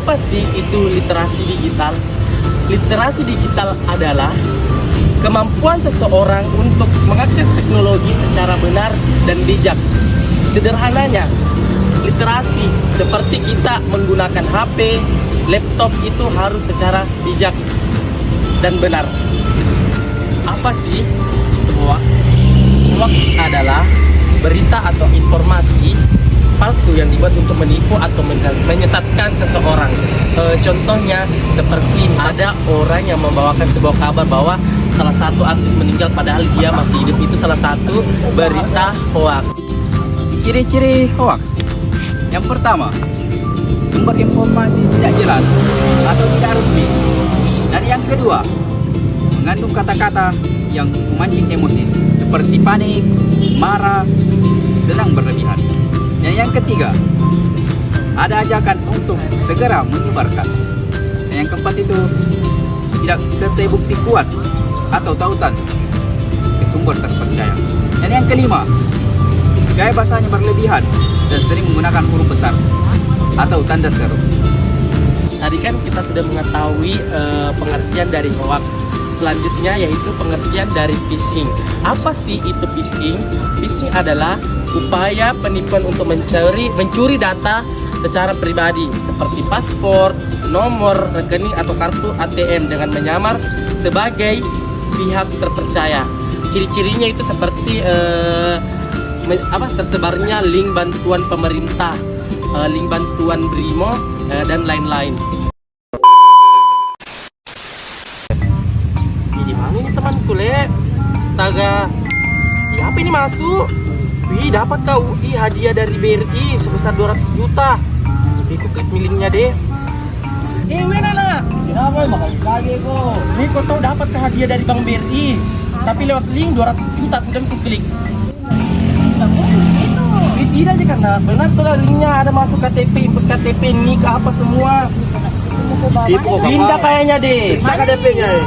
Apa sih itu literasi digital? Literasi digital adalah kemampuan seseorang untuk mengakses teknologi secara benar dan bijak. Sederhananya, literasi seperti kita menggunakan HP, laptop itu harus secara bijak dan benar. Apa sih hoax? Hoax adalah berita atau informasi palsu yang dibuat untuk menipu atau menyesatkan seseorang. Contohnya seperti ada orang yang membawakan sebuah kabar bahwa salah satu artis meninggal padahal dia masih hidup. Itu salah satu berita hoax. Ciri-ciri hoax. Yang pertama, sumber informasi tidak jelas atau tidak resmi. Dan yang kedua, mengandung kata-kata yang memancing emosi seperti panik, marah, senang berlebihan. Dan yang ketiga, ada ajakan untuk segera menyebarkan. Dan yang keempat itu tidak sertai bukti kuat atau tautan ke sumber terpercaya. Dan yang kelima, gaya bahasanya berlebihan dan sering menggunakan huruf besar atau tanda seru. Tadi kan kita sudah mengetahui pengertian dari hoax. Selanjutnya yaitu pengertian dari phishing. Apa sih itu phishing? Phishing adalah upaya penipuan untuk mencuri data secara pribadi seperti paspor, nomor rekening atau kartu ATM dengan menyamar sebagai pihak terpercaya. Ciri-cirinya itu seperti tersebarnya link bantuan pemerintah, link bantuan BRIMO dan lain-lain. Di mana ini temanku le? Astaga, apa ini masuk? Wih, dapat kau hadiah dari BRI sebesar 200 juta. Aku klik linknya deh. Nana, Kenapa bakal kaget kok? nih kau tahu dapat hadiah dari Bank BRI, tapi lewat link 200 juta sudah aku klik. Tidak aja karena benar tuh linknya ada masuk KTP, input KTP, nik apa semua. Pindah kayaknya deh. Periksa KTP-nya ya.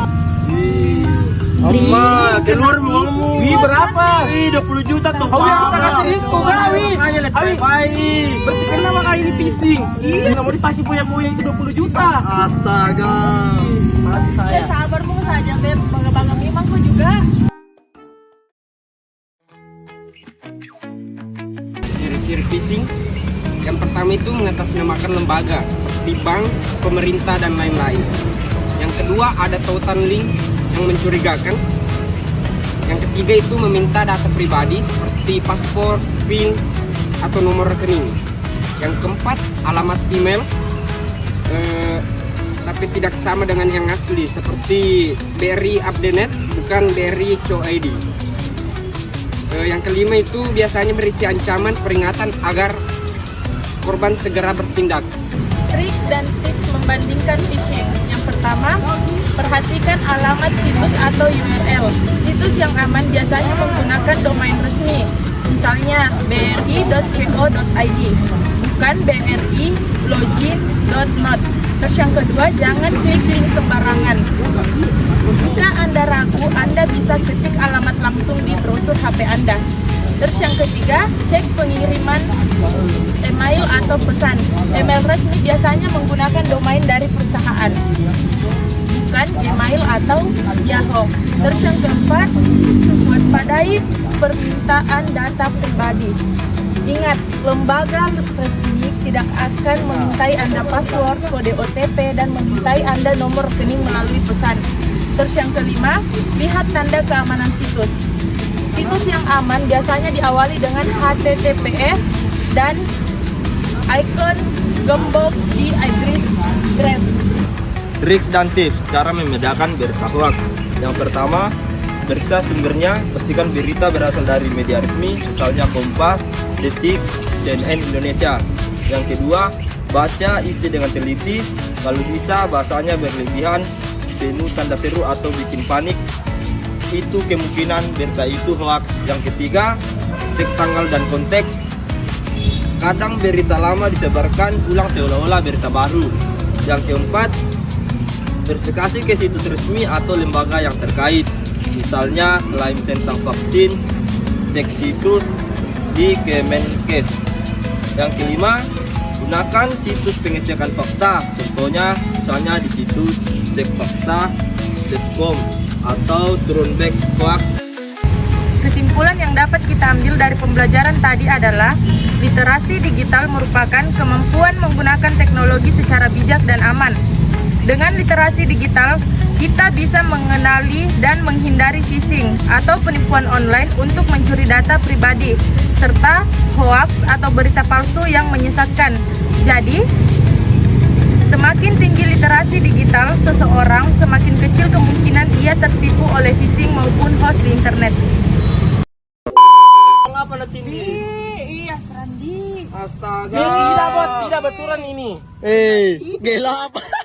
Amma, keluar uangmu. Wih, berapa? 20 juta tuh. Awi, kita kasih risiko kan, Awi. Makanya lihat Awi. baik. Berarti kenapa kali ini phishing? Nggak mau dipakai punya itu 20 juta. Astaga. Mati saya. Sabarmu saja, Beb. Bangga-bangga memangku juga. Ciri-ciri phishing yang pertama itu mengatasnamakan lembaga seperti bank, pemerintah, dan lain-lain. Yang kedua ada tautan link yang mencurigakan. Yang ketiga itu meminta data pribadi seperti paspor, PIN, atau nomor rekening. Yang keempat alamat email tapi tidak sama dengan yang asli seperti BRI Updatenet bukan BRI Co.id. Yang kelima itu biasanya berisi ancaman peringatan agar korban segera bertindak. Trik dan tips membandingkan phishing. Yang pertama, perhatikan alamat situs atau URL. Situs yang aman biasanya menggunakan domain resmi, misalnya bri.co.id, bukan bri.login.not. Terus yang kedua, jangan klik link sembarangan. Jika Anda ragu, Anda bisa ketik alamat langsung di browser HP Anda. Terus yang ketiga, cek pengiriman email atau pesan. Email resmi biasanya menggunakan domain dari perusahaan, bukan Gmail atau Yahoo. Terus yang keempat, waspadai permintaan data pribadi. Ingat, lembaga resmi tidak akan memintai Anda password, kode OTP, dan memintai Anda nomor rekening melalui pesan. Terus yang kelima, lihat tanda keamanan situs. Situs yang aman biasanya diawali dengan HTTPS dan ikon gembok di address graph. Trik dan tips cara membedakan berita hoax. Yang pertama, periksa sumbernya, pastikan berita berasal dari media resmi, misalnya Kompas, Detik, CNN Indonesia. Yang kedua, baca isi dengan teliti, kalau bisa bahasanya berlebihan, penuh tanda seru atau bikin panik, itu kemungkinan berita itu hoax. Yang ketiga, cek tanggal dan konteks. Kadang berita lama disebarkan ulang seolah-olah berita baru. Yang keempat, verifikasi ke situs resmi atau lembaga yang terkait, misalnya klaim tentang vaksin, cek situs di Kemenkes. Yang kelima, Gunakan situs pengecekan fakta. Contohnya misalnya di situs cekfakta.com atau Turnback Hoax. Kesimpulan yang dapat kita ambil dari pembelajaran tadi adalah literasi digital merupakan kemampuan menggunakan teknologi secara bijak dan aman. Dengan literasi digital, kita bisa mengenali dan menghindari phishing atau penipuan online untuk mencuri data pribadi, serta hoaks atau berita palsu yang menyesatkan. Jadi, semakin tinggi literasi digital seseorang, semakin kecil kemungkinan ia tertipu oleh phishing maupun hoax di internet. Apa tinggi? Iya, Randi. Astaga. Tidak bos, tidak betulan ini. Gila apa?